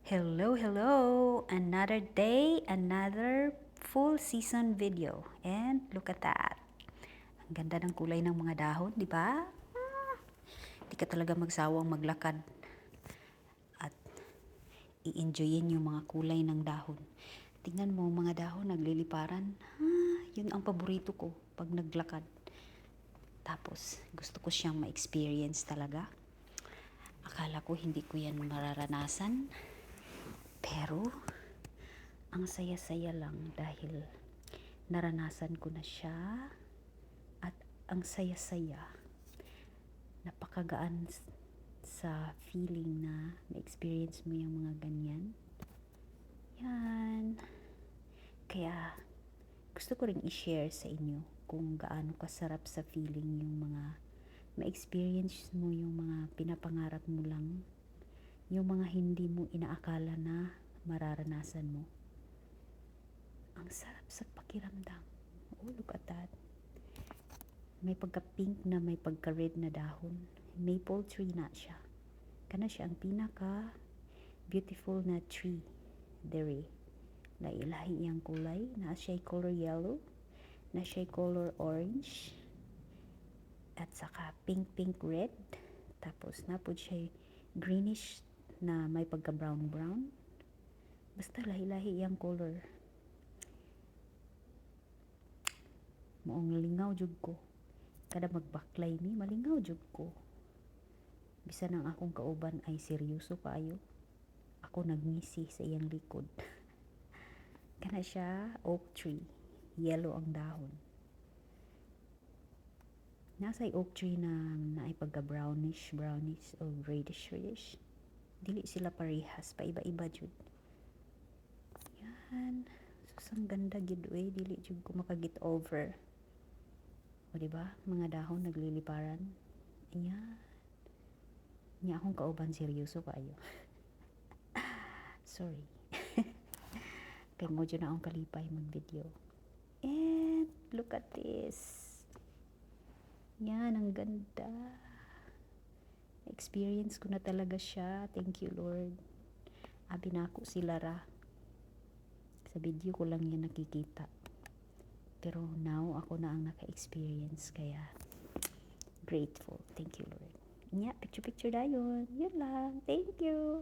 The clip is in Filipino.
Hello, hello! Another day, another full season video. And look at that. Ang ganda ng kulay ng mga dahon, di ba? Di ka talaga magsawang maglakad at i-enjoyin yung mga kulay ng dahon. Tingnan mo mga dahon nagliliparan. Yun ang paborito ko pag naglakad. Tapos gusto ko siyang ma-experience talaga. Akala ko hindi ko yan mararanasan. Pero ang saya-saya lang dahil naranasan ko na siya at ang saya-saya. Napakagaan sa feeling na na-experience mo yung mga ganyan. Yan. Kaya gusto ko ring i-share sa inyo kung gaano kasarap sa feeling yung mga ma-experience mo yung mga pinapangarap mo lang, yung mga hindi mo inaakala na mararanasan mo. Ang sarap sa pakiramdam. Oh, look at that. May pagka-pink na may pagka-red na dahon. Maple tree na siya. Kana siya ang pinaka beautiful na tree. Dere. Lahi-lahi iyang kulay. Na siya color yellow. Na siya color orange. At saka pink red. Tapos napod siya greenish na may pagka-brown. Basta lahi-lahi iyang color. Moong lingaw jud ko. Kada magbaklay mi, malingaw jud ko. Bisan ang akong kauban ay seryoso kaayo. Ako nagngisi sa iyang likod. Kana siya oak tree. Yellow ang dahon. Nasa oak tree na naay pagka brownish o reddish. Dili sila parehas, paiba-iba jud. Yan. Susang ganda gid we, dili jud ko makagit over. O diba, mga dahon nagliliparan. Ayan. Nya akong kauban seryoso kaayo. Sorry. Kay mo dyan na akong kalipay mag-video. And look at this. Yan, ang ganda. Experience ko na talaga siya. Thank you, Lord. Abi na ako si Lara. Sa video ko lang yan nakikita. Pero now, ako na ang naka-experience. Kaya, grateful. Thank you, Lord. Nya, picture dayon. Yun lang. Thank you.